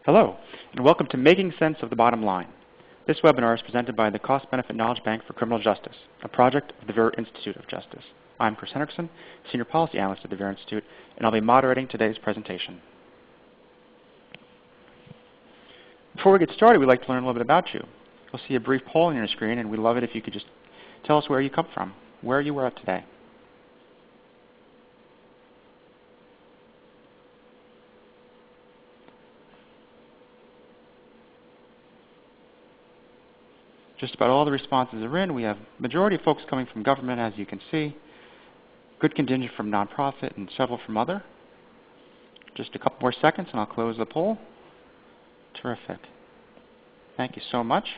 Hello, and welcome to Making Sense of the Bottom Line. This webinar is presented by the Cost-Benefit Knowledge Bank for Criminal Justice, a project of the Vera Institute of Justice. I'm Chris Henriksen, Senior Policy Analyst at the Vera Institute, and I'll be moderating today's presentation. Before we get started, we'd like to learn a little bit about you. You'll see a brief poll on your screen, and we'd love it if you could just tell us where you come from, where you were at today. Just about all the responses are in. We have majority of folks coming from government, as you can see. Good contingent from nonprofit and several from other. Just a couple more seconds and I'll close the poll. Terrific. Thank you so much.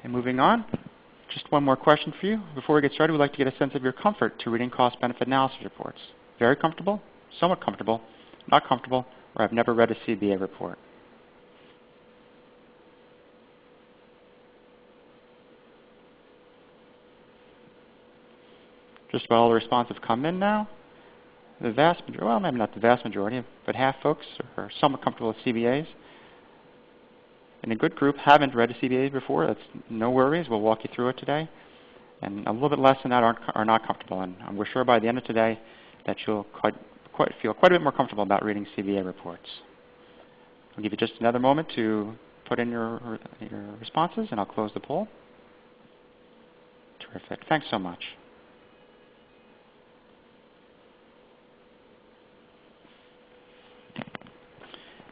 And moving on. Just one more question for you. Before we get started, we'd like to get a sense of your comfort to reading cost-benefit analysis reports. Very comfortable, somewhat comfortable, not comfortable, or I've never read a CBA report. Just about all the responses have come in now. The vast majority, well, maybe not the vast majority, but half folks are somewhat comfortable with CBAs. And a good group haven't read a CBA before. That's no worries. We'll walk you through it today. And a little bit less than that are not comfortable. And we're sure by the end of today that you'll feel quite a bit more comfortable about reading CBA reports. I'll give you just another moment to put in your responses, and I'll close the poll. Terrific. Thanks so much.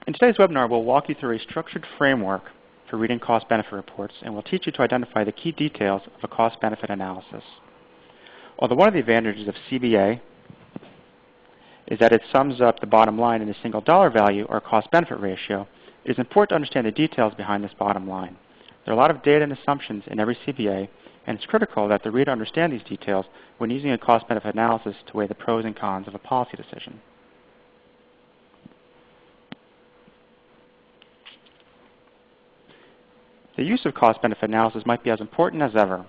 In today's webinar, we'll walk you through a structured framework for reading cost-benefit reports, and we'll teach you to identify the key details of a cost-benefit analysis. Although one of the advantages of CBA is that it sums up the bottom line in a single dollar value or cost-benefit ratio, it is important to understand the details behind this bottom line. There are a lot of data and assumptions in every CBA, and it's critical that the reader understand these details when using a cost-benefit analysis to weigh the pros and cons of a policy decision. The use of cost-benefit analysis might be as important as ever.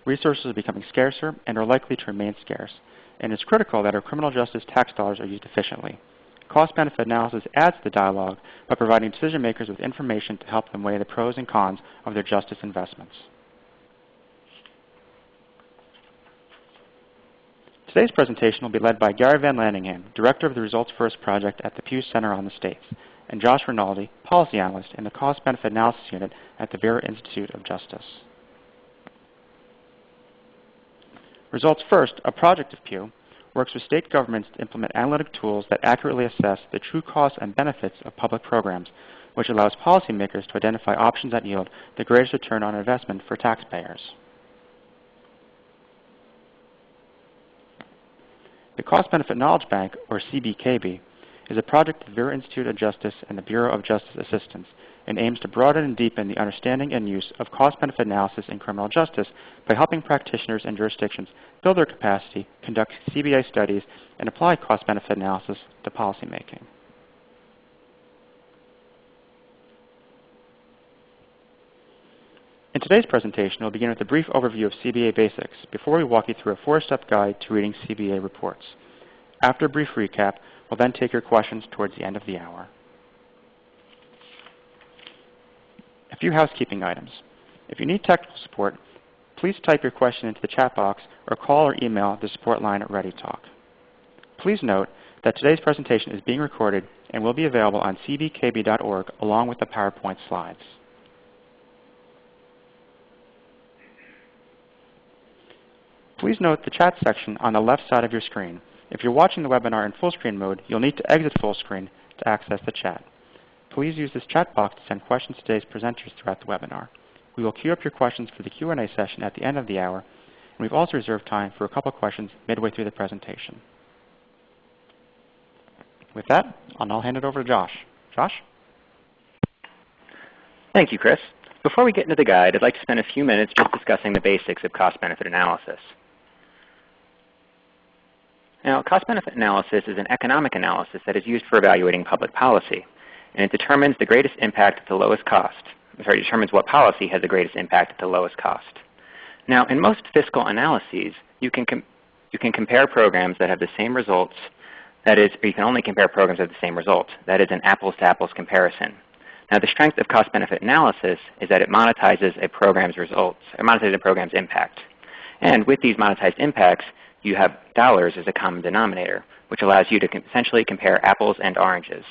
Resources are becoming scarcer and are likely to remain scarce, and it's critical that our criminal justice tax dollars are used efficiently. Cost-benefit analysis adds to the dialogue by providing decision makers with information to help them weigh the pros and cons of their justice investments. Today's presentation will be led by Gary VanLandingham, Director of the Results First Project at the Pew Center on the States, and Joshua Rinaldi, Policy Analyst in the Cost-Benefit Analysis Unit at the Vera Institute of Justice. Results First, a project of Pew, works with state governments to implement analytic tools that accurately assess the true costs and benefits of public programs, which allows policymakers to identify options that yield the greatest return on investment for taxpayers. The Cost-Benefit Knowledge Bank, or CBKB, is a project of the Vera Institute of Justice and the Bureau of Justice Assistance, and aims to broaden and deepen the understanding and use of cost-benefit analysis in criminal justice by helping practitioners and jurisdictions build their capacity, conduct CBA studies, and apply cost-benefit analysis to policymaking. In today's presentation, we'll begin with a brief overview of CBA basics before we walk you through a 4-step guide to reading CBA reports. After a brief recap, we'll then take your questions towards the end of the hour. A few housekeeping items. If you need technical support, please type your question into the chat box or call or email the support line at ReadyTalk. Please note that today's presentation is being recorded and will be available on cbkb.org along with the PowerPoint slides. Please note the chat section on the left side of your screen. If you're watching the webinar in full screen mode, you'll need to exit full screen to access the chat. Please use this chat box to send questions to today's presenters throughout the webinar. We will queue up your questions for the Q&A session at the end of the hour, and we've also reserved time for a couple questions midway through the presentation. With that, I'll now hand it over to Josh. Josh? Thank you, Chris. Before we get into the guide, I'd like to spend a few minutes just discussing the basics of cost-benefit analysis. Now, cost-benefit analysis is an economic analysis that is used for evaluating public policy, and it determines the greatest impact at the lowest cost. Determines what policy has the greatest impact at the lowest cost. Now, in most fiscal analyses, you can compare programs that have the same results. That is, or you can only compare programs that have the same results. That is an apples-to-apples comparison. Now, the strength of cost-benefit analysis is that it monetizes a program's results, it monetizes a program's impact. And with these monetized impacts, you have dollars as a common denominator, which allows you to essentially compare apples and oranges.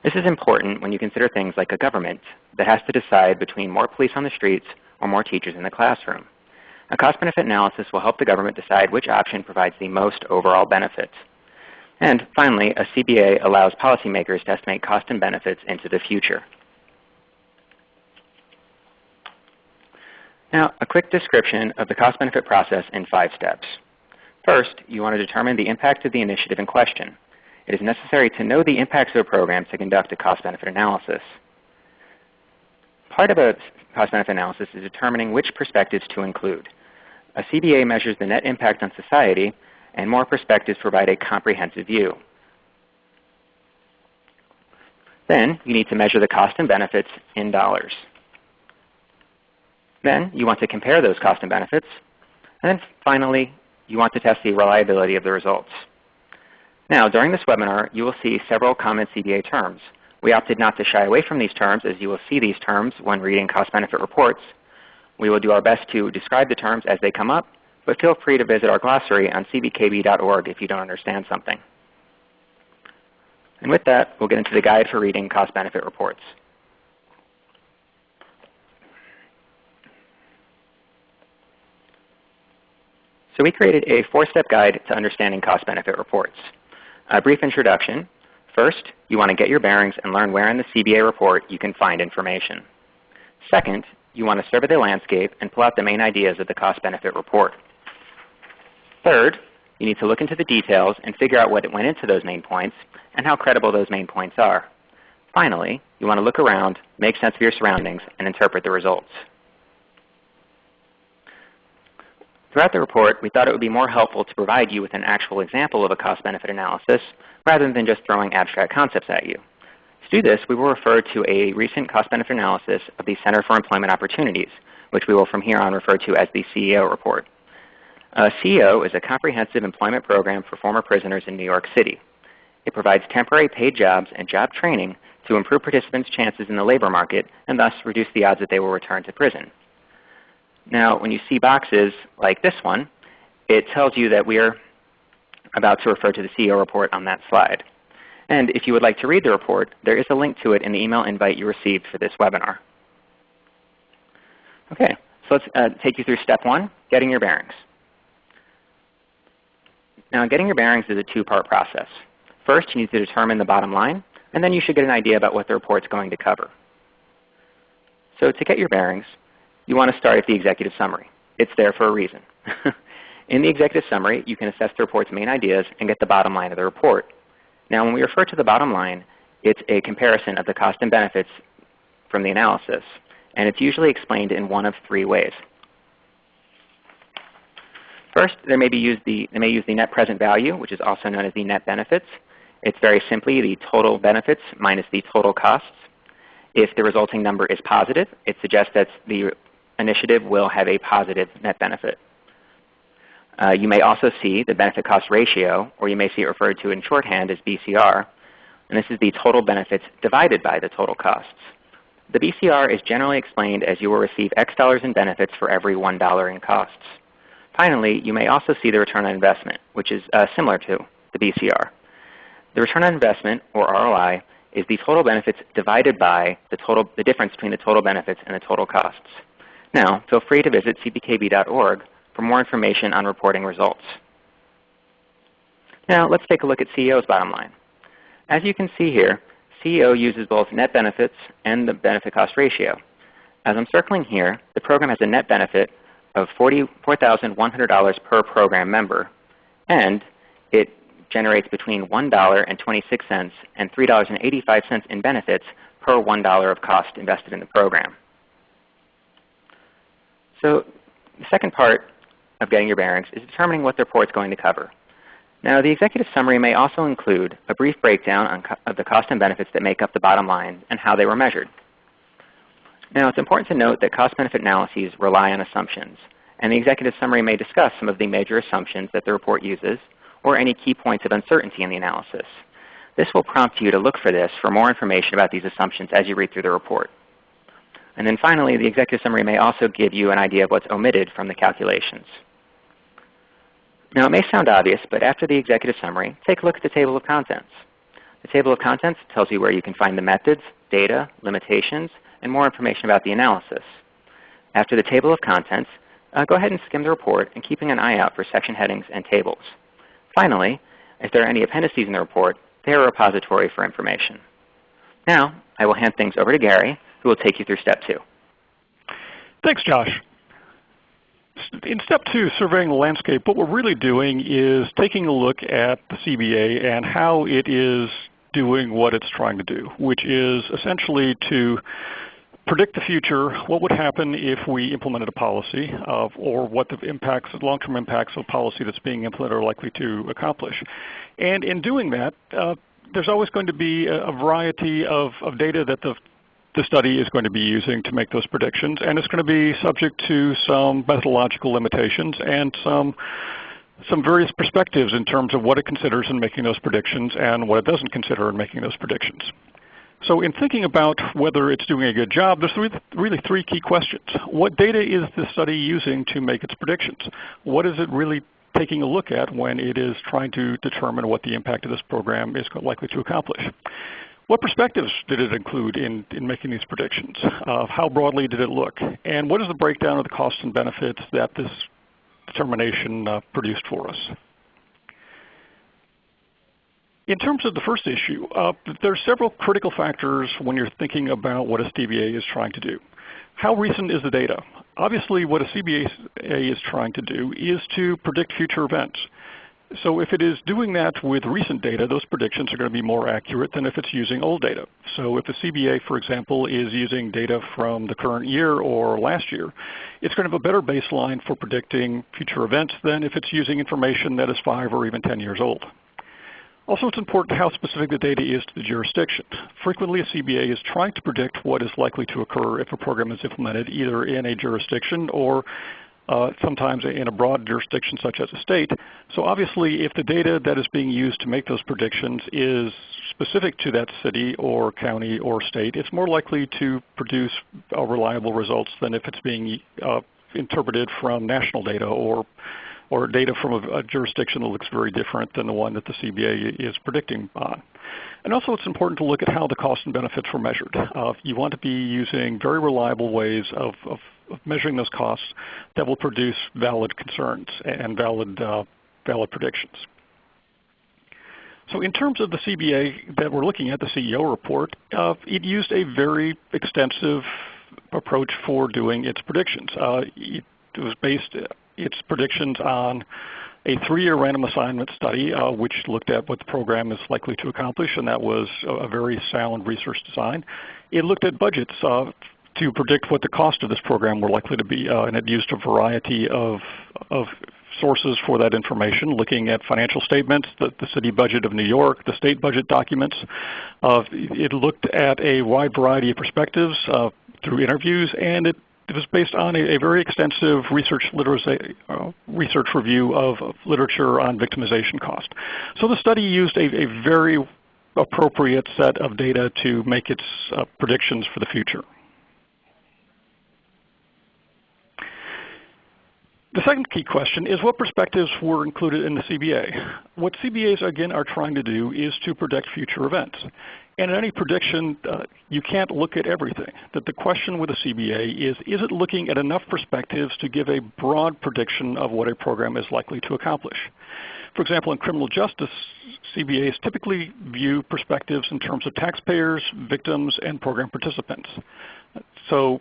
This is important when you consider things like a government that has to decide between more police on the streets or more teachers in the classroom. A cost-benefit analysis will help the government decide which option provides the most overall benefit. And finally, a CBA allows policymakers to estimate cost and benefits into the future. Now, a quick description of the cost-benefit process in 5 steps. First, you want to determine the impact of the initiative in question. It is necessary to know the impacts of a program to conduct a cost-benefit analysis. Part of a cost-benefit analysis is determining which perspectives to include. A CBA measures the net impact on society, and more perspectives provide a comprehensive view. Then, you need to measure the cost and benefits in dollars. Then, you want to compare those costs and benefits. And then finally, you want to test the reliability of the results. Now, during this webinar, you will see several common CBA terms. We opted not to shy away from these terms, as you will see these terms when reading cost-benefit reports. We will do our best to describe the terms as they come up, but feel free to visit our glossary on cbkb.org if you don't understand something. And with that, we'll get into the guide for reading cost-benefit reports. So we created a 4-step guide to understanding cost-benefit reports. A brief introduction. First, you want to get your bearings and learn where in the CBA report you can find information. Second, you want to survey the landscape and pull out the main ideas of the cost-benefit report. Third, you need to look into the details and figure out what went into those main points and how credible those main points are. Finally, you want to look around, make sense of your surroundings, and interpret the results. Throughout the report, we thought it would be more helpful to provide you with an actual example of a cost-benefit analysis rather than just throwing abstract concepts at you. To do this, we will refer to a recent cost-benefit analysis of the Center for Employment Opportunities, which we will from here on refer to as the CEO report. CEO is a comprehensive employment program for former prisoners in New York City. It provides temporary paid jobs and job training to improve participants' chances in the labor market and thus reduce the odds that they will return to prison. Now, when you see boxes like this one, it tells you that we are about to refer to the CEO report on that slide. And if you would like to read the report, there is a link to it in the email invite you received for this webinar. Okay, so let's take you through step 1, getting your bearings. Now, getting your bearings is a 2-part process. First, you need to determine the bottom line, and then you should get an idea about what the report's going to cover. So to get your bearings, you want to start at the executive summary. It's there for a reason. In the executive summary, you can assess the report's main ideas and get the bottom line of the report. Now, when we refer to the bottom line, it's a comparison of the cost and benefits from the analysis, and it's usually explained in one of 3 ways. First, they may use the net present value, which is also known as the net benefits. It's very simply the total benefits minus the total costs. If the resulting number is positive, it suggests that the initiative will have a positive net benefit. You may also see the benefit cost ratio, or you may see it referred to in shorthand as BCR, and this is the total benefits divided by the total costs. The BCR is generally explained as you will receive X dollars in benefits for every $1 in costs. Finally, you may also see the return on investment, which is similar to the BCR. The return on investment, or ROI, is the total benefits divided by the difference between the total benefits and the total costs. Now, feel free to visit cbkb.org for more information on reporting results. Now, let's take a look at CEO's bottom line. As you can see here, CEO uses both net benefits and the benefit cost ratio. As I'm circling here, the program has a net benefit of $44,100 per program member, and it generates between $1.26 and $3.85 in benefits per $1 of cost invested in the program. So the second part of getting your bearings is determining what the report is going to cover. Now, the executive summary may also include a brief breakdown of the cost and benefits that make up the bottom line and how they were measured. Now, it's important to note that cost-benefit analyses rely on assumptions, and the executive summary may discuss some of the major assumptions that the report uses or any key points of uncertainty in the analysis. This will prompt you to look for more information about these assumptions as you read through the report. And then finally, the executive summary may also give you an idea of what's omitted from the calculations. Now, it may sound obvious, but after the executive summary, take a look at the table of contents. The table of contents tells you where you can find the methods, data, limitations, and more information about the analysis. After the table of contents, go ahead and skim the report and keeping an eye out for section headings and tables. Finally, if there are any appendices in the report, they are a repository for information. Now, I will hand things over to Gary, who will take you through step 2. Thanks, Josh. In step 2, surveying the landscape, what we're really doing is taking a look at the CBA and how it is doing what it's trying to do, which is essentially to predict the future, what would happen if we implemented a policy, or what the impacts, long-term impacts of a policy that's being implemented are likely to accomplish. And in doing that, there's always going to be a variety of data that the study is going to be using to make those predictions, and it's going to be subject to some methodological limitations and some various perspectives in terms of what it considers in making those predictions and what it doesn't consider in making those predictions. So in thinking about whether it's doing a good job, there's really 3 key questions. What data is the study using to make its predictions? What is it really taking a look at when it is trying to determine what the impact of this program is likely to accomplish? What perspectives did it include in making these predictions? How broadly did it look? And what is the breakdown of the costs and benefits that this determination produced for us? In terms of the first issue, there are several critical factors when you're thinking about what a CBA is trying to do. How recent is the data? Obviously, what a CBA is trying to do is to predict future events. So if it is doing that with recent data, those predictions are going to be more accurate than if it's using old data. So if the CBA, for example, is using data from the current year or last year, it's going to have a better baseline for predicting future events than if it's using information that is 5 or even 10 years old. Also, it's important how specific the data is to the jurisdiction. Frequently, a CBA is trying to predict what is likely to occur if a program is implemented either in a jurisdiction or sometimes in a broad jurisdiction such as a state. So obviously, if the data that is being used to make those predictions is specific to that city or county or state, it's more likely to produce reliable results than if it's being interpreted from national data or data from a jurisdiction that looks very different than the one that the CBA is predicting on. And also it's important to look at how the costs and benefits were measured. You want to be using very reliable ways of measuring those costs that will produce valid concerns and valid predictions. So in terms of the CBA that we're looking at, the CEO report, it used a very extensive approach for doing its predictions. It was based its predictions on a 3-year random assignment study, which looked at what the program is likely to accomplish, and that was a very sound research design. It looked at budgets to predict what the cost of this program were likely to be, and it used a variety of sources for that information, looking at financial statements, the city budget of New York, the state budget documents. It looked at a wide variety of perspectives through interviews, and it was based on a very extensive research review of literature on victimization cost. So the study used a very appropriate set of data to make its predictions for the future. The second key question is what perspectives were included in the CBA. What CBAs, again, are trying to do is to predict future events. And in any prediction, you can't look at everything. That the question with a CBA is it looking at enough perspectives to give a broad prediction of what a program is likely to accomplish? For example, in criminal justice, CBAs typically view perspectives in terms of taxpayers, victims, and program participants. So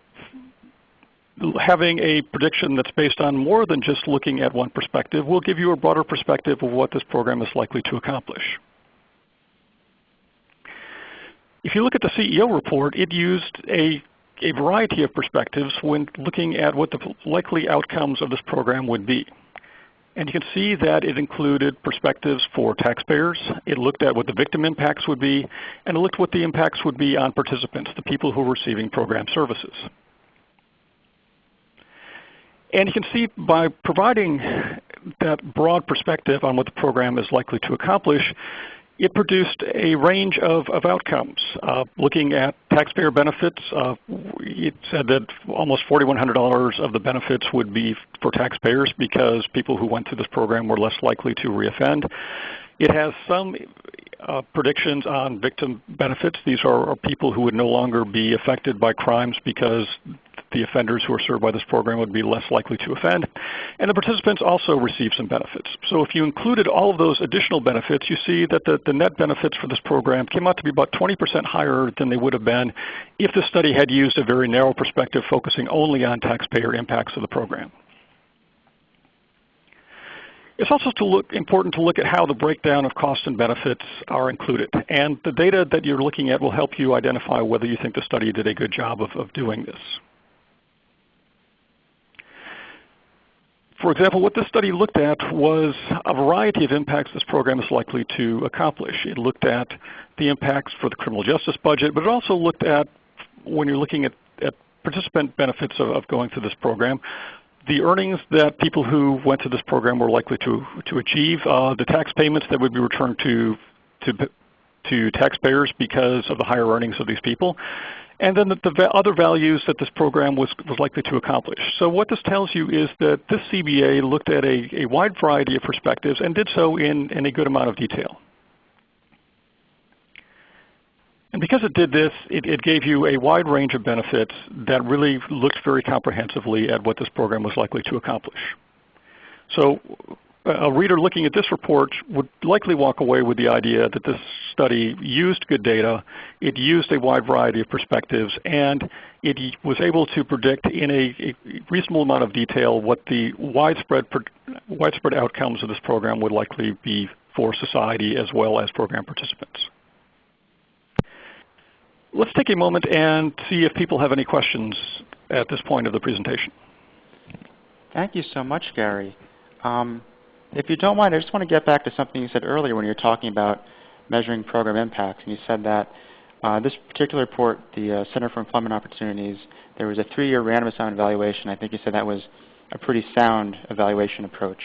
having a prediction that's based on more than just looking at one perspective will give you a broader perspective of what this program is likely to accomplish. If you look at the CEO report, it used a variety of perspectives when looking at what the likely outcomes of this program would be. And you can see that it included perspectives for taxpayers. It looked at what the victim impacts would be, and it looked what the impacts would be on participants, the people who were receiving program services. And you can see by providing that broad perspective on what the program is likely to accomplish, it produced a range of outcomes. Looking at taxpayer benefits, it said that almost $4,100 of the benefits would be for taxpayers because people who went through this program were less likely to reoffend. It has some predictions on victim benefits. These are people who would no longer be affected by crimes because the offenders who are served by this program would be less likely to offend. And the participants also receive some benefits. So if you included all of those additional benefits, you see that the net benefits for this program came out to be about 20% higher than they would have been if the study had used a very narrow perspective focusing only on taxpayer impacts of the program. It's also important to look at how the breakdown of costs and benefits are included. And the data that you're looking at will help you identify whether you think the study did a good job of doing this. For example, what this study looked at was a variety of impacts this program is likely to accomplish. It looked at the impacts for the criminal justice budget, but it also looked at, when you're looking at participant benefits of going through this program, the earnings that people who went to this program were likely to achieve, the tax payments that would be returned to taxpayers because of the higher earnings of these people, and then the other values that this program was likely to accomplish. So what this tells you is that this CBA looked at a wide variety of perspectives and did so in a good amount of detail. And because it did this, it gave you a wide range of benefits that really looked very comprehensively at what this program was likely to accomplish. So a reader looking at this report would likely walk away with the idea that this study used good data, it used a wide variety of perspectives, and it was able to predict in a reasonable amount of detail what the widespread outcomes of this program would likely be for society as well as program participants. Let's take a moment and see if people have any questions at this point of the presentation. Thank you so much, Gary. If you don't mind, I just want to get back to something you said earlier when you were talking about measuring program impacts. And you said that this particular report, the Center for Employment Opportunities, there was a 3-year random assignment evaluation. I think you said that was a pretty sound evaluation approach.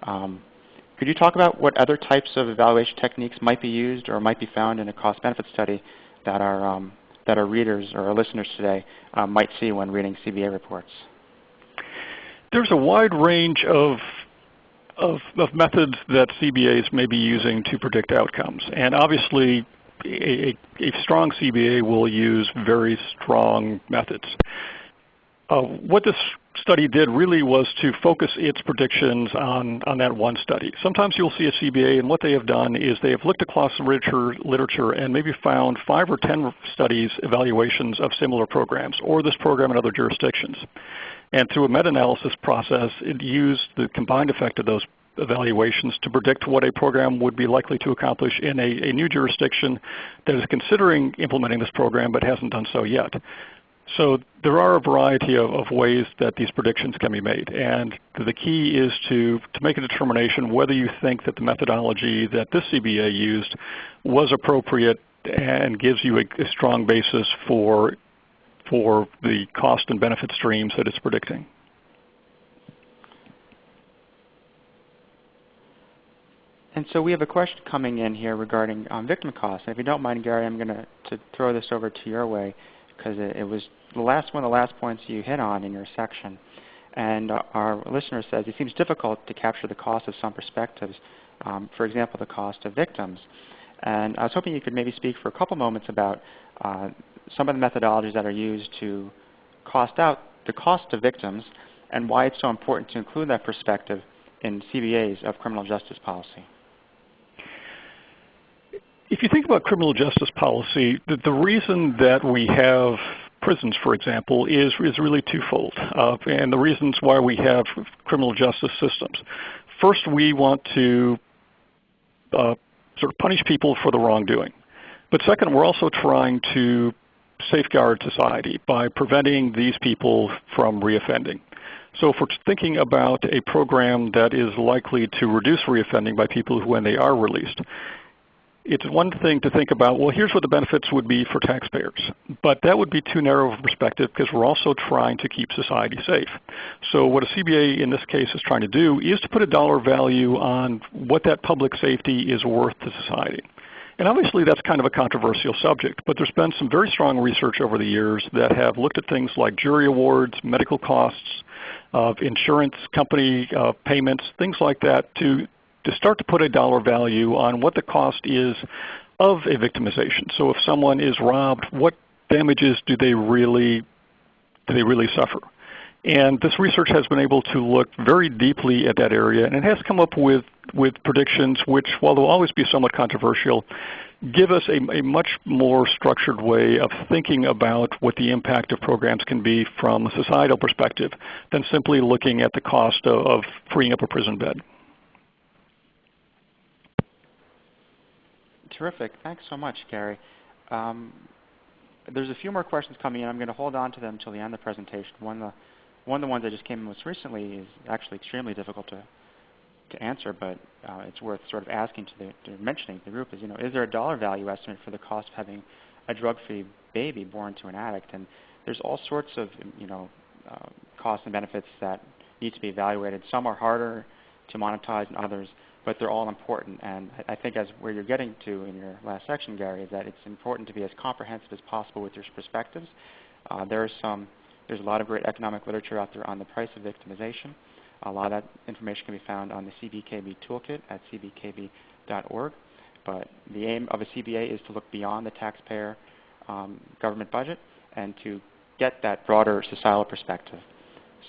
Could you talk about what other types of evaluation techniques might be used or might be found in a cost-benefit study that our readers or our listeners today might see when reading CBA reports? There's a wide range of methods that CBAs may be using to predict outcomes. And obviously, a strong CBA will use very strong methods. What this study did really was to focus its predictions on that one study. Sometimes you'll see a CBA, and what they have done is they have looked across the literature and maybe found 5 or 10 studies, evaluations of similar programs, or this program in other jurisdictions. And through a meta-analysis process, it used the combined effect of those evaluations to predict what a program would be likely to accomplish in a new jurisdiction that is considering implementing this program but hasn't done so yet. So there are a variety of ways that these predictions can be made. And the key is to make a determination whether you think that the methodology that this CBA used was appropriate and gives you a strong basis for the cost and benefit streams that it's predicting. And so we have a question coming in here regarding victim costs. And if you don't mind, Gary, I'm going to throw this over to your way, because it was one of the last points you hit on in your section. And our listener says it seems difficult to capture the cost of some perspectives, for example, the cost of victims. And I was hoping you could maybe speak for a couple moments about some of the methodologies that are used to cost out the cost of victims and why it's so important to include that perspective in CBAs of criminal justice policy. If you think about criminal justice policy, the reason that we have prisons, for example, is really twofold. And the reasons why we have criminal justice systems. First, we want to sort of punish people for the wrongdoing. But second, we're also trying to safeguard society by preventing these people from reoffending. So if we're thinking about a program that is likely to reduce reoffending by people when they are released, it's one thing to think about, well, here's what the benefits would be for taxpayers. But that would be too narrow of a perspective because we're also trying to keep society safe. So what a CBA in this case is trying to do is to put a dollar value on what that public safety is worth to society. And obviously that's kind of a controversial subject, but there's been some very strong research over the years that have looked at things like jury awards, medical costs, insurance company payments, things like that to start to put a dollar value on what the cost is of a victimization. So if someone is robbed, what damages do they really suffer? And this research has been able to look very deeply at that area, and it has come up with predictions which, while they'll always be somewhat controversial, give us a much more structured way of thinking about what the impact of programs can be from a societal perspective than simply looking at the cost of freeing up a prison bed. Terrific. Thanks so much, Gary. There's a few more questions coming in. I'm going to hold on to them until the end of the presentation. One of the ones that just came in most recently is actually extremely difficult to answer, but it's worth sort of asking mentioning to the group is, is there a dollar value estimate for the cost of having a drug-free baby born to an addict? And there's all sorts of costs and benefits that need to be evaluated. Some are harder to monetize than others, but they're all important. And I think as where you're getting to in your last section, Gary, is that it's important to be as comprehensive as possible with your perspectives. There's a lot of great economic literature out there on the price of victimization. A lot of that information can be found on the CBKB toolkit at cbkb.org. But the aim of a CBA is to look beyond the taxpayer government budget and to get that broader societal perspective.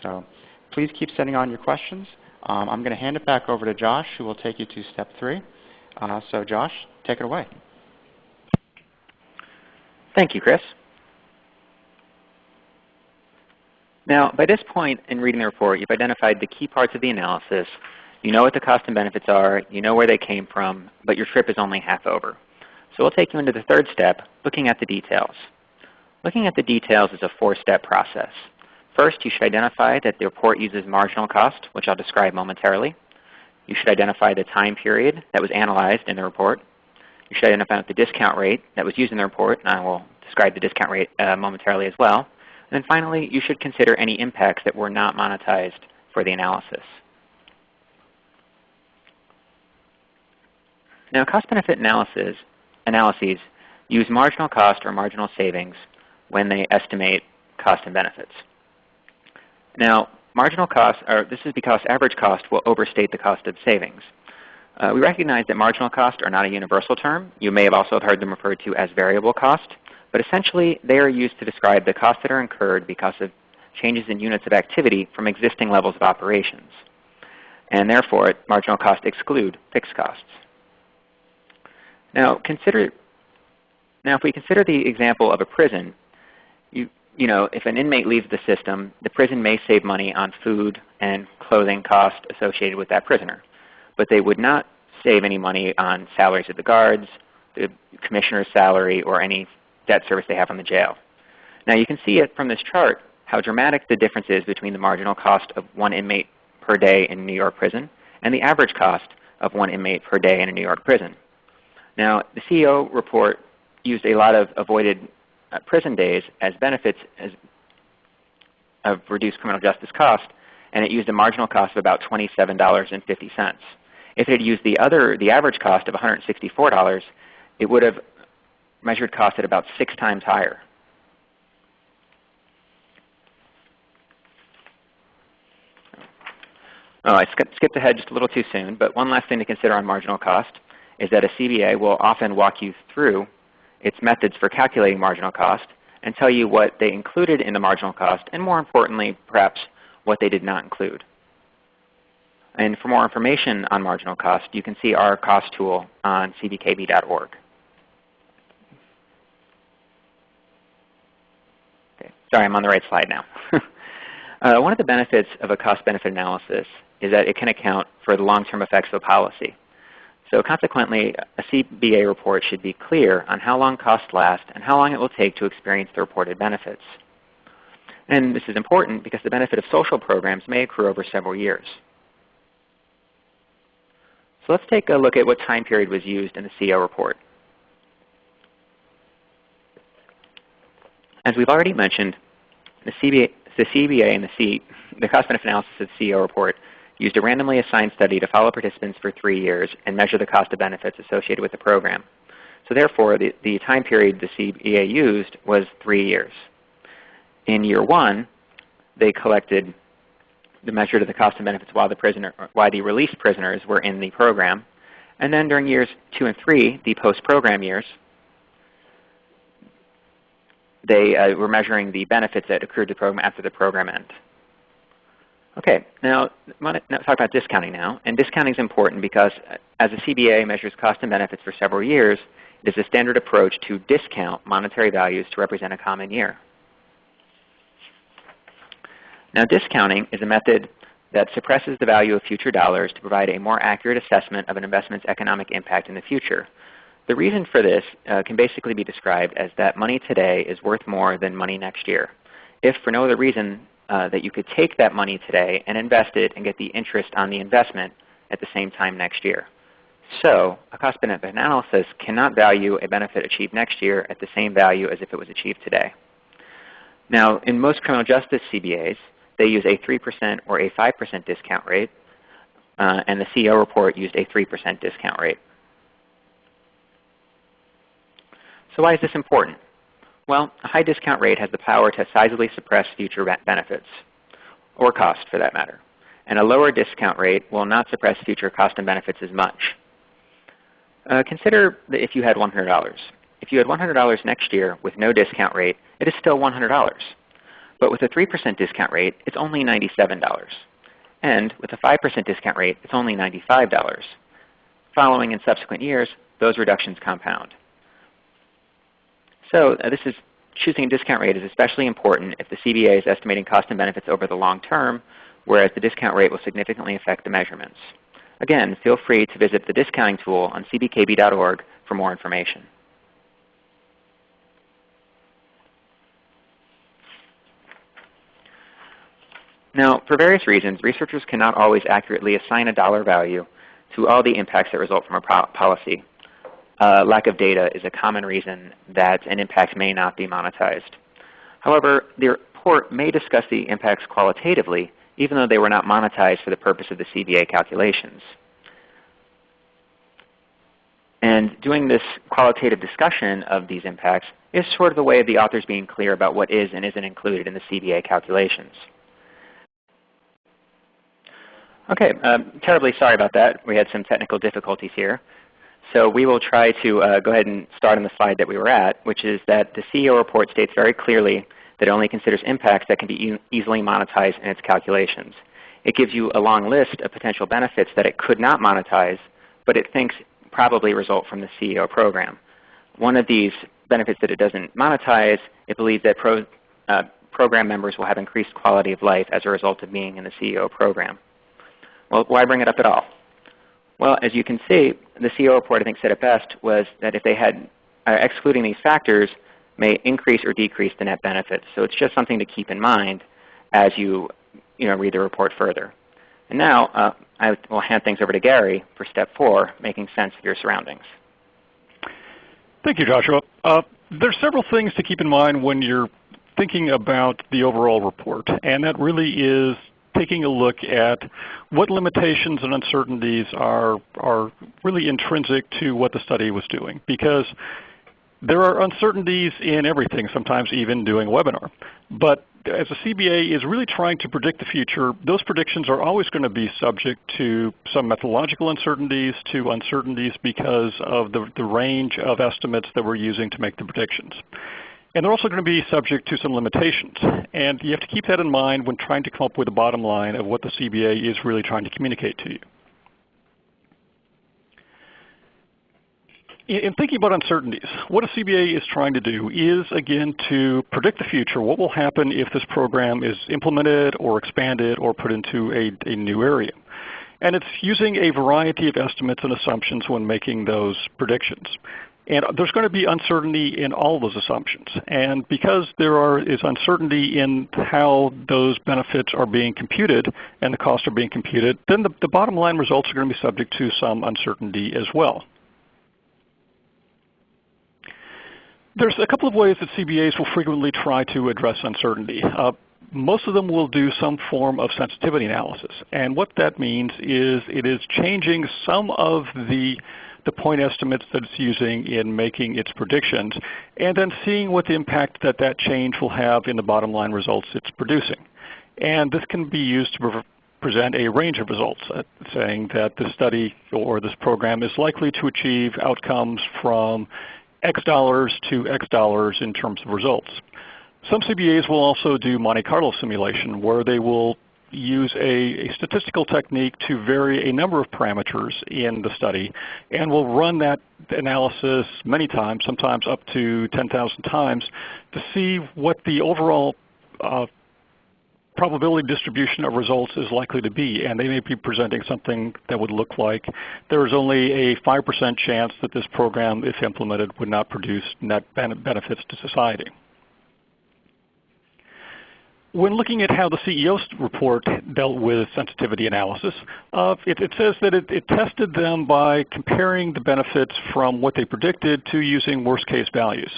So please keep sending on your questions. I'm going to hand it back over to Josh, who will take you to step 3. So Josh, take it away. Thank you, Chris. Now, by this point in reading the report, you've identified the key parts of the analysis. You know what the costs and benefits are. You know where they came from, but your trip is only half over. So we'll take you into the third step, looking at the details. Looking at the details is a 4-step process. First, you should identify that the report uses marginal cost, which I'll describe momentarily. You should identify the time period that was analyzed in the report. You should identify the discount rate that was used in the report, and I will describe the discount rate momentarily as well. And then finally, you should consider any impacts that were not monetized for the analysis. Now, cost-benefit analyses use marginal cost or marginal savings when they estimate cost and benefits. Now, marginal cost, this is because average cost will overstate the cost of savings. We recognize that marginal costs are not a universal term. You may have also heard them referred to as variable cost. But essentially, they are used to describe the costs that are incurred because of changes in units of activity from existing levels of operations. And therefore, marginal costs exclude fixed costs. Now, if we consider the example of a prison, if an inmate leaves the system, the prison may save money on food and clothing costs associated with that prisoner. But they would not save any money on salaries of the guards, the commissioner's salary, or any debt service they have from the jail. Now you can see it from this chart how dramatic the difference is between the marginal cost of one inmate per day in a New York prison and the average cost of one inmate per day in a New York prison. Now the CEO report used a lot of avoided prison days as benefits of reduced criminal justice cost, and it used a marginal cost of about $27.50. If it had used the average cost of $164, it would have measured cost at about 6 times higher. Oh, I skipped ahead just a little too soon, but one last thing to consider on marginal cost is that a CBA will often walk you through its methods for calculating marginal cost and tell you what they included in the marginal cost, and more importantly, perhaps, what they did not include. And for more information on marginal cost, you can see our cost tool on cbkb.org. Sorry, I'm on the right slide now. One of the benefits of a cost-benefit analysis is that it can account for the long-term effects of a policy. So consequently, a CBA report should be clear on how long costs last and how long it will take to experience the reported benefits. And this is important because the benefit of social programs may accrue over several years. So let's take a look at what time period was used in the CO report. As we've already mentioned, the CBA and the cost-benefit analysis of the CEO report used a randomly assigned study to follow participants for 3 years and measure the cost of benefits associated with the program. So therefore, the time period the CBA used was 3 years. In year 1, they collected the measure of the cost and benefits while the released prisoners were in the program. And then during years 2 and 3, the post-program years, they were measuring the benefits that accrued to the program after the program ended. Okay, now let's talk about discounting now. And discounting is important because as the CBA measures cost and benefits for several years, it is a standard approach to discount monetary values to represent a common year. Now, discounting is a method that suppresses the value of future dollars to provide a more accurate assessment of an investment's economic impact in the future. The reason for this can basically be described as that money today is worth more than money next year. If for no other reason that you could take that money today and invest it and get the interest on the investment at the same time next year. So a cost-benefit analysis cannot value a benefit achieved next year at the same value as if it was achieved today. Now, in most criminal justice CBAs, they use a 3% or a 5% discount rate, and the CEO report used a 3% discount rate. So why is this important? Well, a high discount rate has the power to sizably suppress future benefits, or cost for that matter. And a lower discount rate will not suppress future cost and benefits as much. Consider that if you had $100. If you had $100 next year with no discount rate, it is still $100. But with a 3% discount rate, it's only $97. And with a 5% discount rate, it's only $95. Following in subsequent years, those reductions compound. So choosing a discount rate is especially important if the CBA is estimating cost and benefits over the long term, whereas the discount rate will significantly affect the measurements. Again, feel free to visit the discounting tool on cbkb.org for more information. Now, for various reasons, researchers cannot always accurately assign a dollar value to all the impacts that result from a policy. Lack of data is a common reason that an impact may not be monetized. However, the report may discuss the impacts qualitatively, even though they were not monetized for the purpose of the CBA calculations. And doing this qualitative discussion of these impacts is sort of a way of the authors being clear about what is and isn't included in the CBA calculations. Okay, terribly sorry about that. We had some technical difficulties here. So we will try to go ahead and start on the slide that we were at, which is that the CEO report states very clearly that it only considers impacts that can be easily monetized in its calculations. It gives you a long list of potential benefits that it could not monetize, but it thinks probably result from the CEO program. One of these benefits that it doesn't monetize, it believes that program members will have increased quality of life as a result of being in the CEO program. Well, why bring it up at all? Well, as you can see, the CEO report, I think, said it best, was that if they had excluding these factors may increase or decrease the net benefits. So it's just something to keep in mind as you read the report further. And now I will hand things over to Gary for step 4, making sense of your surroundings. Thank you, Joshua. There's several things to keep in mind when you're thinking about the overall report, and that really is taking a look at what limitations and uncertainties are really intrinsic to what the study was doing. Because there are uncertainties in everything, sometimes even doing a webinar. But as a CBA is really trying to predict the future, those predictions are always going to be subject to some methodological uncertainties, to uncertainties because of the range of estimates that we're using to make the predictions. And they're also going to be subject to some limitations. And you have to keep that in mind when trying to come up with a bottom line of what the CBA is really trying to communicate to you. In thinking about uncertainties, what a CBA is trying to do is, again, to predict the future. What will happen if this program is implemented or expanded or put into a new area? And it's using a variety of estimates and assumptions when making those predictions. And there's going to be uncertainty in all those assumptions. And because there is uncertainty in how those benefits are being computed and the costs are being computed, then the bottom line results are going to be subject to some uncertainty as well. There's a couple of ways that CBAs will frequently try to address uncertainty. Most of them will do some form of sensitivity analysis. And what that means is it is changing some of the point estimates that it's using in making its predictions, and then seeing what the impact that that change will have in the bottom line results it's producing. And this can be used to present a range of results, saying that this study or this program is likely to achieve outcomes from X dollars to X dollars in terms of results. Some CBAs will also do Monte Carlo simulation, where they will use a statistical technique to vary a number of parameters in the study, and will run that analysis many times, sometimes up to 10,000 times, to see what the overall probability distribution of results is likely to be. And they may be presenting something that would look like there is only a 5% chance that this program, if implemented, would not produce net benefits to society. When looking at how the CEO's report dealt with sensitivity analysis, it says that it tested them by comparing the benefits from what they predicted to using worst case values.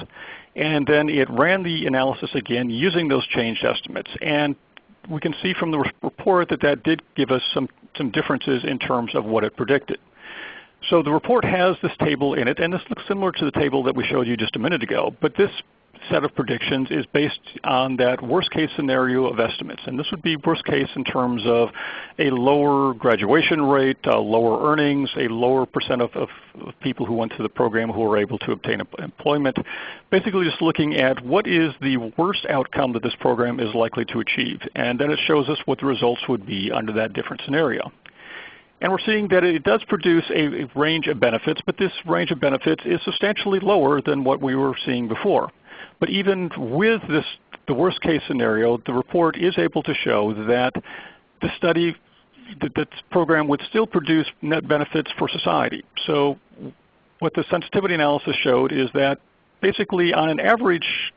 And then it ran the analysis again using those changed estimates. And we can see from the report that that did give us some differences in terms of what it predicted. So the report has this table in it, and this looks similar to the table that we showed you just a minute ago, but this set of predictions is based on that worst case scenario of estimates. And this would be worst case in terms of a lower graduation rate, lower earnings, a lower percent of people who went through the program who were able to obtain employment. Basically just looking at what is the worst outcome that this program is likely to achieve. And then it shows us what the results would be under that different scenario. And we're seeing that it does produce a range of benefits, but this range of benefits is substantially lower than what we were seeing before. But even with the worst case scenario, the report is able to show that the study, that this program would still produce net benefits for society. So what the sensitivity analysis showed is that basically on an average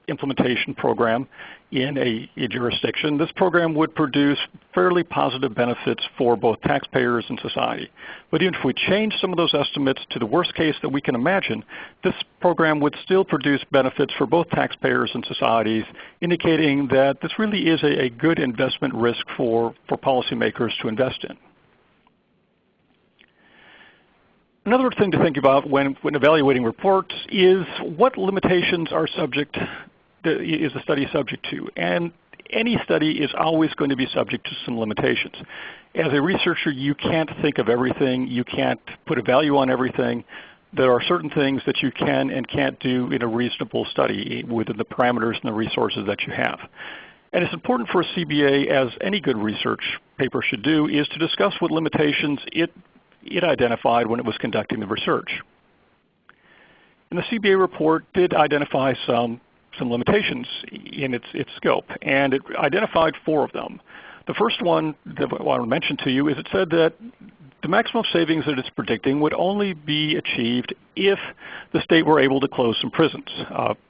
implementation program in a jurisdiction, this program would produce fairly positive benefits for both taxpayers and society. But even if we change some of those estimates to the worst case that we can imagine, this program would still produce benefits for both taxpayers and societies, indicating that this really is a good investment risk for policymakers to invest in. Another thing to think about when evaluating reports is what limitations are is the study subject to. And any study is always going to be subject to some limitations. As a researcher, you can't think of everything. You can't put a value on everything. There are certain things that you can and can't do in a reasonable study within the parameters and the resources that you have. And it's important for a CBA, as any good research paper should do, is to discuss what limitations it identified when it was conducting the research. And the CBA report did identify some limitations in its scope, and it identified 4 of them. The first one that I want to mention to you is it said that the maximum savings that it's predicting would only be achieved if the state were able to close some prisons,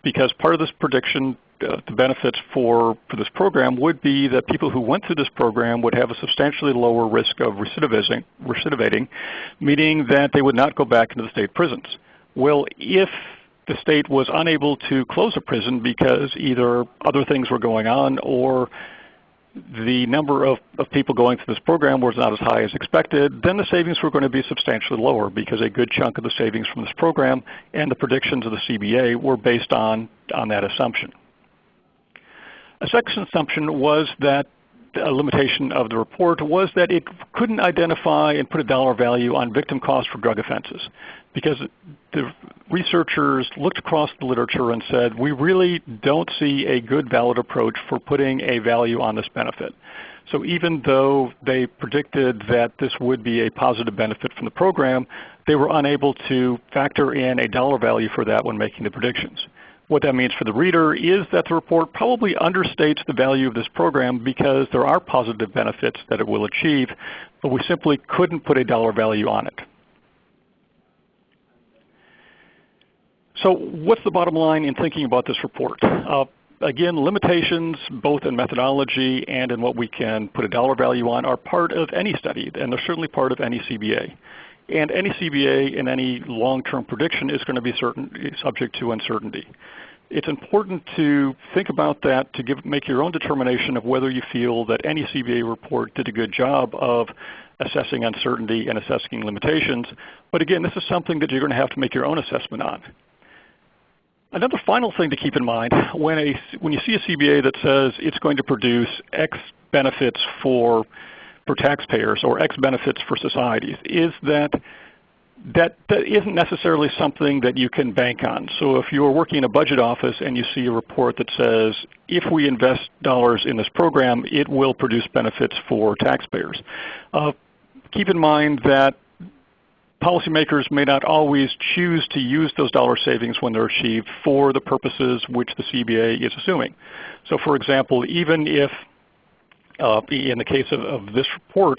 because part of this prediction, the benefits for this program would be that people who went through this program would have a substantially lower risk of recidivating, meaning that they would not go back into the state prisons. Well, if the state was unable to close a prison because either other things were going on or the number of people going through this program was not as high as expected, then the savings were going to be substantially lower, because a good chunk of the savings from this program and the predictions of the CBA were based on that assumption. A second assumption was that a limitation of the report was that it couldn't identify and put a dollar value on victim costs for drug offenses, because the researchers looked across the literature and said, we really don't see a good valid approach for putting a value on this benefit. So even though they predicted that this would be a positive benefit from the program, they were unable to factor in a dollar value for that when making the predictions. What that means for the reader is that the report probably understates the value of this program, because there are positive benefits that it will achieve, but we simply couldn't put a dollar value on it. So what's the bottom line in thinking about this report? Again, limitations both in methodology and in what we can put a dollar value on are part of any study, and they're certainly part of any CBA. And any CBA and any long-term prediction is going to be subject to uncertainty. It's important to think about that to make your own determination of whether you feel that any CBA report did a good job of assessing uncertainty and assessing limitations. But again, this is something that you're going to have to make your own assessment on. Another final thing to keep in mind when you see a CBA that says it's going to produce X benefits for taxpayers or X benefits for societies is that isn't necessarily something that you can bank on. So if you're working in a budget office and you see a report that says, if we invest dollars in this program, it will produce benefits for taxpayers. Keep in mind that policymakers may not always choose to use those dollar savings when they're achieved for the purposes which the CBA is assuming. So for example, even if in the case of this report,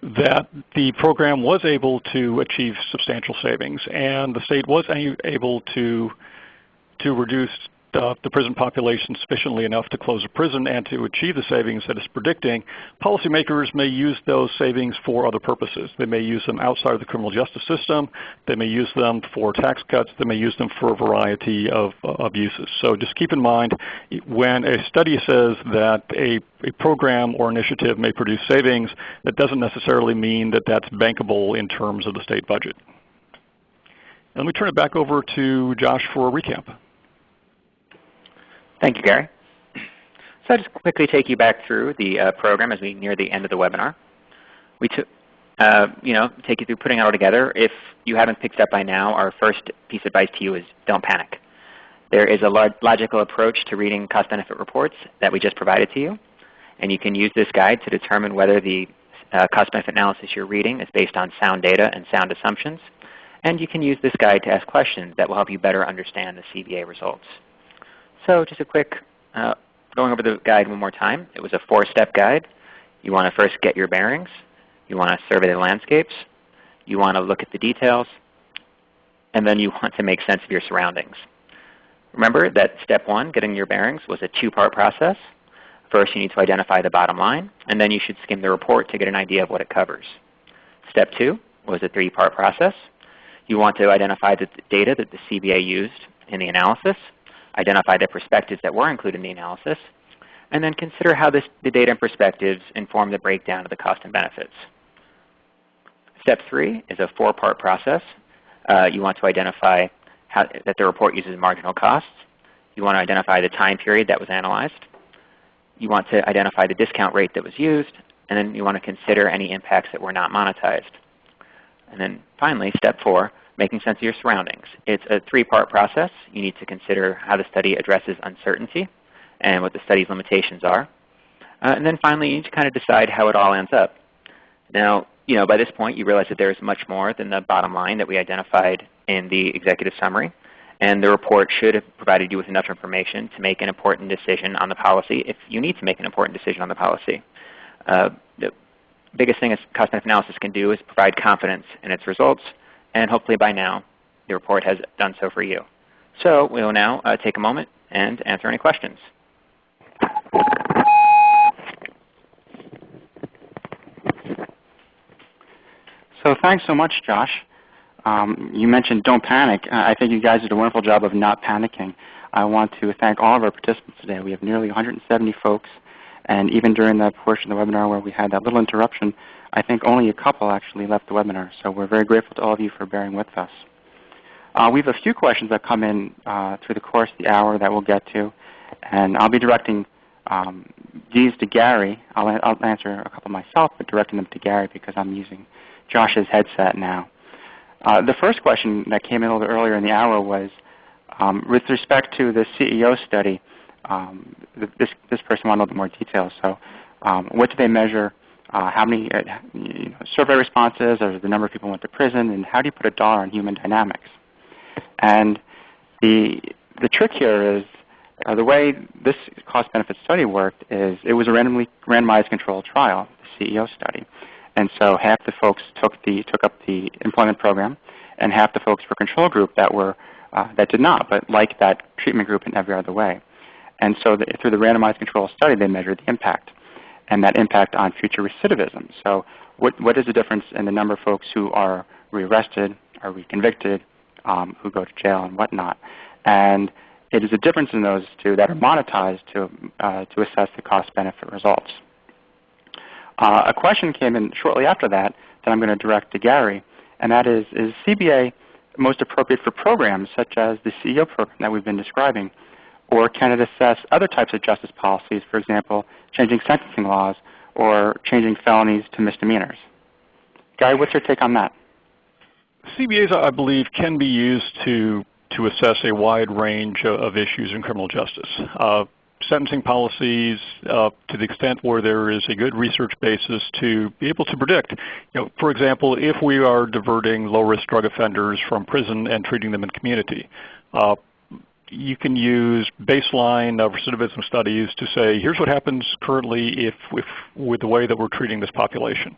that the program was able to achieve substantial savings and the state was able to reduce the prison population sufficiently enough to close a prison and to achieve the savings that it's predicting, policymakers may use those savings for other purposes. They may use them outside of the criminal justice system. They may use them for tax cuts. They may use them for a variety of uses. So just keep in mind when a study says that a program or initiative may produce savings, that doesn't necessarily mean that that's bankable in terms of the state budget. And let me turn it back over to Josh for a recap. Thank you, Gary. So I'll just quickly take you back through the program as we near the end of the webinar. We take you through putting it all together. If you haven't picked up by now, our first piece of advice to you is don't panic. There is a logical approach to reading cost-benefit reports that we just provided to you, and you can use this guide to determine whether the cost-benefit analysis you're reading is based on sound data and sound assumptions. And you can use this guide to ask questions that will help you better understand the CBA results. So just a quick going over the guide one more time. It was a 4-step guide. You want to first get your bearings. You want to survey the landscapes. You want to look at the details. And then you want to make sense of your surroundings. Remember that step 1, getting your bearings, was a 2-part process. First, you need to identify the bottom line, and then you should skim the report to get an idea of what it covers. Step 2 was a 3-part process. You want to identify the data that the CBA used in the analysis, identify the perspectives that were included in the analysis, and then consider how the data and perspectives inform the breakdown of the cost and benefits. Step 3 is a 4-part process. You want to identify that the report uses marginal costs. You want to identify the time period that was analyzed. You want to identify the discount rate that was used, and then you want to consider any impacts that were not monetized. And then finally, step 4, making sense of your surroundings. It's a 3-part process. You need to consider how the study addresses uncertainty and what the study's limitations are. And then finally, you need to kind of decide how it all ends up. Now, by this point, you realize that there's much more than the bottom line that we identified in the executive summary. And the report should have provided you with enough information to make an important decision on the policy if you need to make an important decision on the policy. The biggest thing a cost-benefit analysis can do is provide confidence in its results. And hopefully by now, the report has done so for you. So we will now take a moment and answer any questions. So thanks so much, Josh. You mentioned don't panic. I think you guys did a wonderful job of not panicking. I want to thank all of our participants today. We have nearly 170 folks, and even during that portion of the webinar where we had that little interruption, I think only a couple actually left the webinar. So we're very grateful to all of you for bearing with us. We have a few questions that come in through the course of the hour that we'll get to, and I'll be directing these to Gary. I'll answer a couple myself, but directing them to Gary because I'm using Josh's headset now. The first question that came in a little bit earlier in the hour was, with respect to the CEO study, this person wanted a little bit more details. So what do they measure? How many survey responses, or the number of people who went to prison, and how do you put a dollar on human dynamics? And the trick here is the way this cost-benefit study worked is it was a randomized controlled trial, the CEO study. And so half the folks took up the employment program, and half the folks were control group that did not, but liked that treatment group in every other way. And so through the randomized control study, they measured the impact, and that impact on future recidivism. So what is the difference in the number of folks who are rearrested, are reconvicted, who go to jail and whatnot. And it is a difference in those two that are monetized to assess the cost-benefit results. A question came in shortly after that I'm going to direct to Gary, and that is CBA most appropriate for programs such as the CEO program that we've been describing, or can it assess other types of justice policies, for example, changing sentencing laws or changing felonies to misdemeanors? Gary, what's your take on that? CBAs, I believe, can be used to assess a wide range of issues in criminal justice. Sentencing policies, to the extent where there is a good research basis to be able to predict. For example, if we are diverting low-risk drug offenders from prison and treating them in community, you can use baseline recidivism studies to say, here's what happens currently with the way that we're treating this population.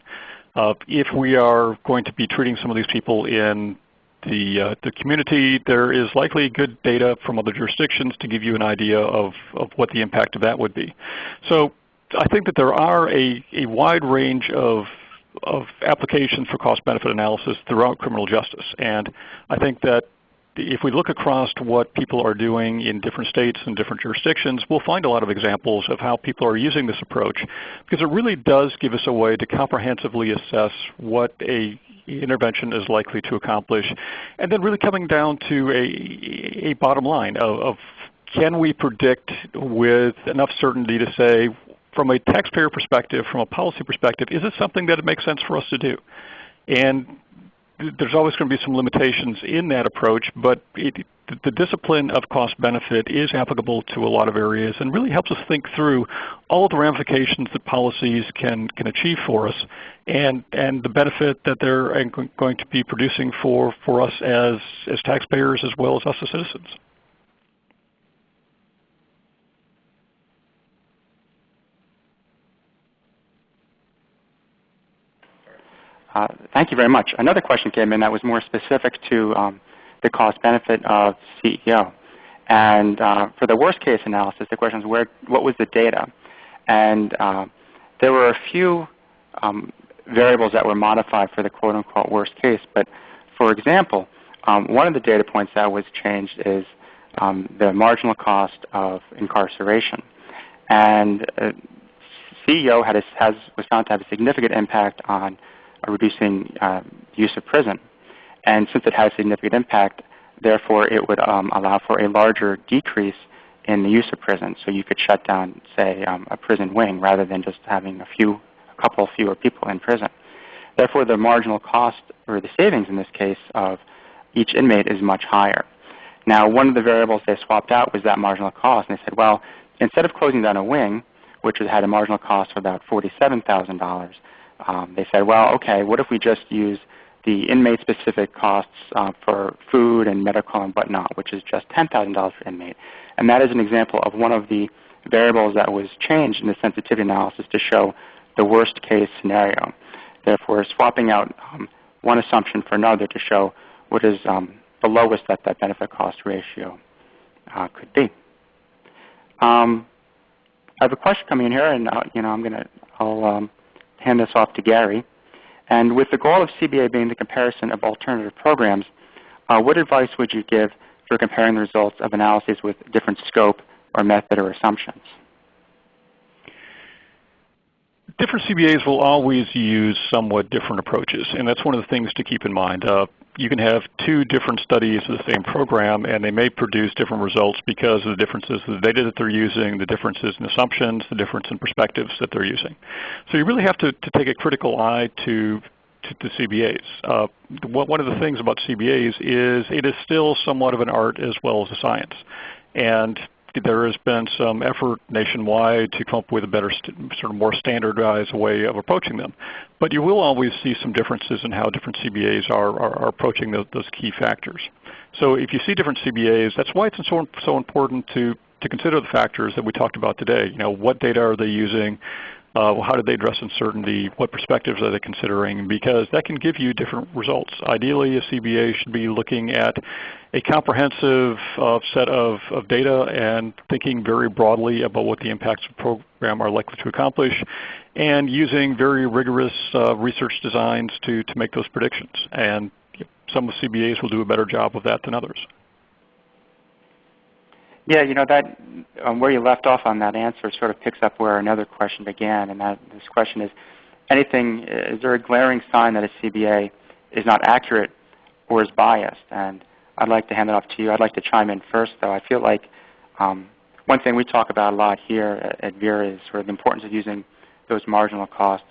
If we are going to be treating some of these people in the community, there is likely good data from other jurisdictions to give you an idea of what the impact of that would be. So I think that there are a wide range of applications for cost-benefit analysis throughout criminal justice. And I think that if we look across what people are doing in different states and different jurisdictions, we'll find a lot of examples of how people are using this approach, because it really does give us a way to comprehensively assess what a intervention is likely to accomplish, and then really coming down to a bottom line of can we predict with enough certainty to say, from a taxpayer perspective, from a policy perspective, is it something that it makes sense for us to do? And there's always going to be some limitations in that approach, but the discipline of cost-benefit is applicable to a lot of areas and really helps us think through all of the ramifications that policies can achieve for us and the benefit that they're going to be producing for us as taxpayers as well as us as citizens. Thank you very much. Another question came in that was more specific to the cost-benefit of CEO. And for the worst-case analysis, the question is what was the data? And there were a few variables that were modified for the quote-unquote worst case. But for example, one of the data points that was changed is the marginal cost of incarceration. And CEO was found to have a significant impact on reducing use of prison. And since it has significant impact, therefore it would allow for a larger decrease in the use of prison. So you could shut down, say, a prison wing rather than just having a couple fewer people in prison. Therefore, the marginal cost, or the savings in this case, of each inmate is much higher. Now, one of the variables they swapped out was that marginal cost. And they said, well, instead of closing down a wing, which had a marginal cost of about $47,000, they said, well, okay, what if we just use the inmate-specific costs for food and medical and whatnot, which is just $10,000 per inmate. And that is an example of one of the variables that was changed in the sensitivity analysis to show the worst-case scenario. Therefore, swapping out one assumption for another to show what is the lowest that benefit-cost ratio could be. I have a question coming in here, and I'll hand this off to Gary. And with the goal of CBA being the comparison of alternative programs, what advice would you give for comparing the results of analyses with different scope or method or assumptions? Different CBAs will always use somewhat different approaches, and that's one of the things to keep in mind. You can have two different studies of the same program, and they may produce different results because of the differences in the data that they're using, the differences in assumptions, the difference in perspectives that they're using. So you really have to take a critical eye to CBAs. One of the things about CBAs is it is still somewhat of an art as well as a science. And there has been some effort nationwide to come up with a better, sort of more standardized way of approaching them. But you will always see some differences in how different CBAs are approaching those key factors. So if you see different CBAs, that's why it's so important to consider the factors that we talked about today. What data are they using? How do they address uncertainty? What perspectives are they considering? Because that can give you different results. Ideally, a CBA should be looking at a comprehensive set of data and thinking very broadly about what the impacts of the program are likely to accomplish, and using very rigorous research designs to make those predictions. And some CBAs will do a better job of that than others. Yeah, you know, that where you left off on that answer sort of picks up where another question began, and this question is, is there a glaring sign that a CBA is not accurate or is biased? And I'd like to hand it off to you. I'd like to chime in first, though. I feel like one thing we talk about a lot here at Vera is sort of the importance of using those marginal costs.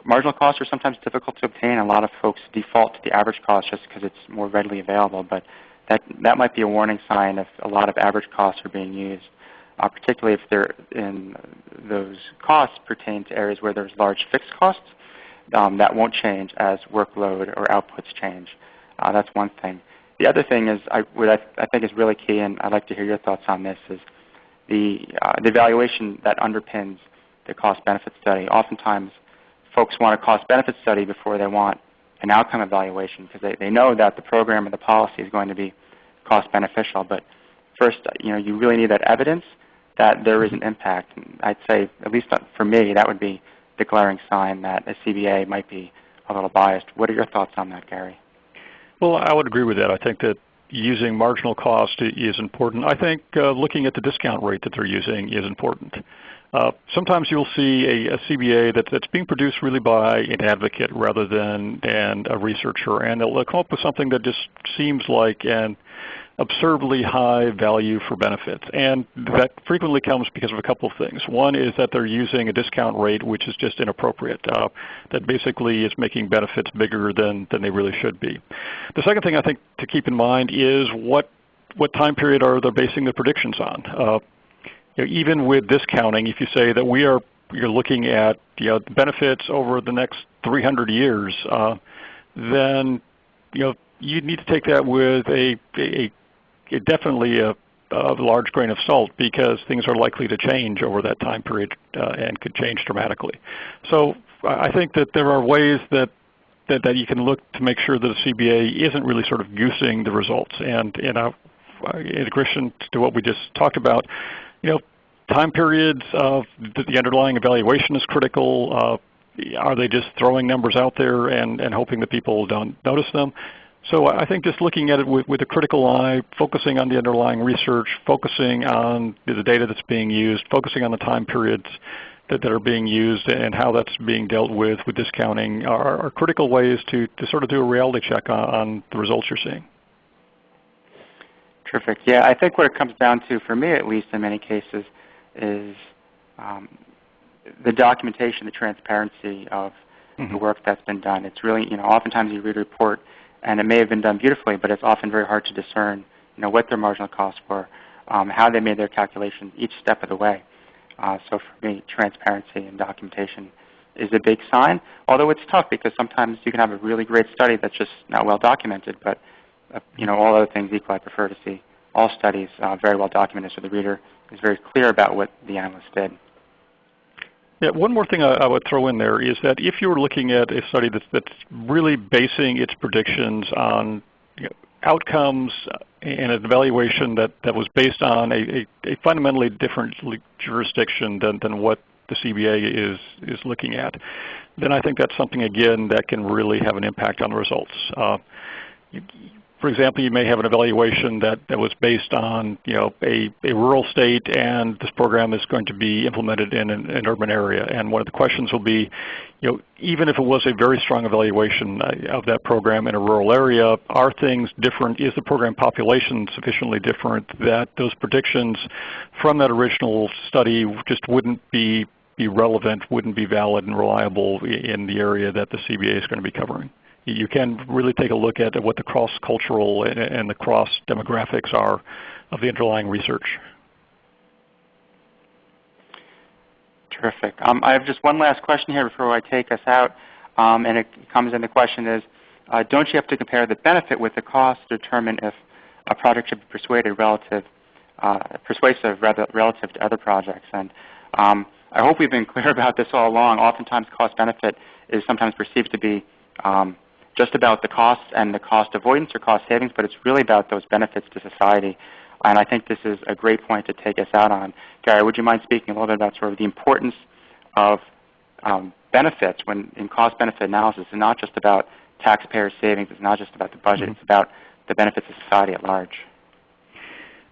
Marginal costs are sometimes difficult to obtain. A lot of folks default to the average cost just because it's more readily available, but that might be a warning sign if a lot of average costs are being used, particularly if those costs pertain to areas where there's large fixed costs that won't change as workload or outputs change. That's one thing. The other thing is, what I think is really key, and I'd like to hear your thoughts on this, is the evaluation that underpins the cost-benefit study. Oftentimes, folks want a cost-benefit study before they want an outcome evaluation because they know that the program or the policy is going to be cost-beneficial. But first, you really need that evidence that there is an impact. And I'd say, at least for me, that would be the glaring sign that a CBA might be a little biased. What are your thoughts on that, Gary? Well, I would agree with that. I think that using marginal cost is important. I think looking at the discount rate that they're using is important. Sometimes you'll see a CBA that's being produced really by an advocate rather than a researcher, and they'll come up with something that just seems like an absurdly high value for benefits. And that frequently comes because of a couple of things. One is that they're using a discount rate which is just inappropriate, that basically is making benefits bigger than they really should be. The second thing I think to keep in mind is what time period are they basing the predictions on. Even with discounting, if you say that you're looking at benefits over the next 300 years, then you need to take that with definitely a large grain of salt, because things are likely to change over that time period and could change dramatically. So I think that there are ways that you can look to make sure that a CBA isn't really sort of goosing the results. And in addition to what we just talked about, time periods of the underlying evaluation is critical. Are they just throwing numbers out there and hoping that people don't notice them? So I think just looking at it with a critical eye, focusing on the underlying research, focusing on the data that's being used, focusing on the time periods that are being used and how that's being dealt with discounting are critical ways to sort of do a reality check on the results you're seeing. Terrific. Yeah, I think what it comes down to, for me at least in many cases, is the documentation, the transparency of the work that's been done. It's really, oftentimes you read a report and it may have been done beautifully, but it's often very hard to discern, what their marginal costs were, how they made their calculation each step of the way. So for me, transparency and documentation is a big sign, although it's tough because sometimes you can have a really great study that's just not well documented, but all other things equal, I prefer to see all studies very well documented so the reader is very clear about what the analyst did. Yeah, one more thing I would throw in there is that if you were looking at a study that's really basing its predictions on outcomes and an evaluation that was based on a fundamentally different jurisdiction than what the CBA is looking at, then I think that's something, again, that can really have an impact on the results. For example, you may have an evaluation that was based on a rural state, and this program is going to be implemented in an urban area. And one of the questions will be, even if it was a very strong evaluation of that program in a rural area, are things different? Is the program population sufficiently different that those predictions from that original study just wouldn't be relevant, wouldn't be valid and reliable in the area that the CBA is going to be covering? You can really take a look at what the cross-cultural and the cross-demographics are of the underlying research. Terrific. I have just one last question here before I take us out, and it comes in. The question is, don't you have to compare the benefit with the cost to determine if a project should be persuasive relative to other projects? And I hope we've been clear about this all along. Oftentimes cost-benefit is sometimes perceived to be just about the costs and the cost avoidance or cost savings, but it's really about those benefits to society. And I think this is a great point to take us out on. Gary, would you mind speaking a little bit about sort of the importance of benefits in cost-benefit analysis, and not just about taxpayer savings. It's not just about the budget. It's about the benefits of society at large.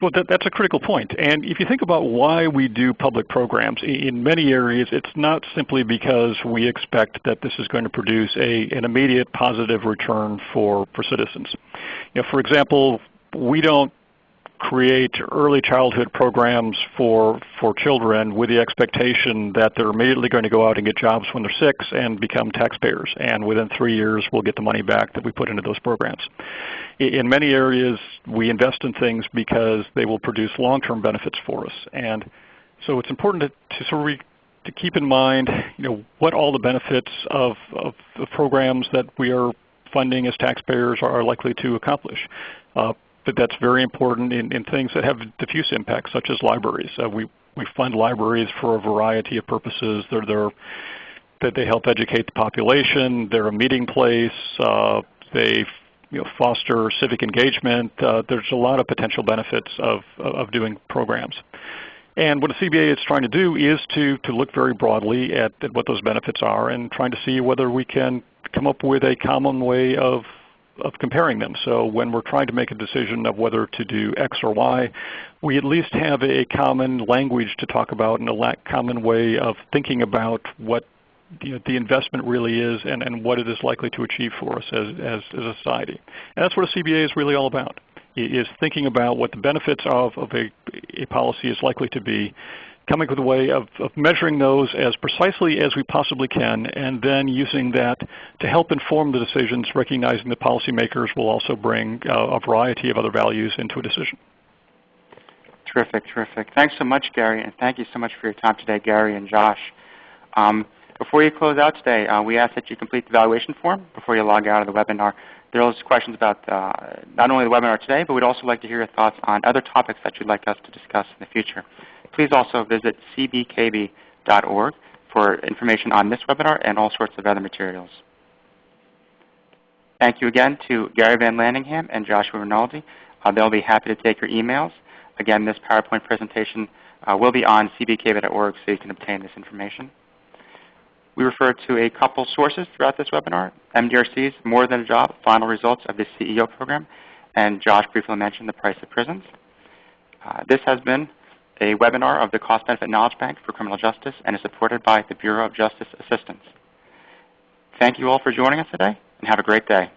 Well, that's a critical point. And if you think about why we do public programs, in many areas it's not simply because we expect that this is going to produce an immediate positive return for citizens. For example, we don't create early childhood programs for children with the expectation that they're immediately going to go out and get jobs when they're 6 and become taxpayers, and within 3 years we'll get the money back that we put into those programs. In many areas we invest in things because they will produce long-term benefits for us, and so it's important to keep in mind what all the benefits of the programs that we are funding as taxpayers are likely to accomplish. But that's very important in things that have diffuse impacts, such as libraries. We fund libraries for a variety of purposes. That they help educate the population. They're a meeting place. They foster civic engagement. There's a lot of potential benefits of doing programs. And what a CBA is trying to do is to look very broadly at what those benefits are and trying to see whether we can come up with a common way of comparing them. So when we're trying to make a decision of whether to do X or Y, we at least have a common language to talk about and a common way of thinking about what the investment really is and what it is likely to achieve for us as a society. And that's what a CBA is really all about, is thinking about what the benefits of a policy is likely to be, coming up with a way of measuring those as precisely as we possibly can, and then using that to help inform the decisions, recognizing that policymakers will also bring a variety of other values into a decision. Terrific, terrific. Thanks so much, Gary, and thank you so much for your time today, Gary and Josh. Before you close out today, we ask that you complete the evaluation form before you log out of the webinar. There are questions about not only the webinar today, but we'd also like to hear your thoughts on other topics that you'd like us to discuss in the future. Please also visit cbkb.org for information on this webinar and all sorts of other materials. Thank you again to Gary VanLandingham and Joshua Rinaldi. They'll be happy to take your emails. Again, this PowerPoint presentation will be on cbkb.org so you can obtain this information. We refer to a couple sources throughout this webinar: MDRC's More Than a Job, Final Results of the CEO Program, and Josh briefly mentioned the price of prisons. This has been a webinar of the Cost Benefit Knowledge Bank for Criminal Justice and is supported by the Bureau of Justice Assistance. Thank you all for joining us today, and have a great day.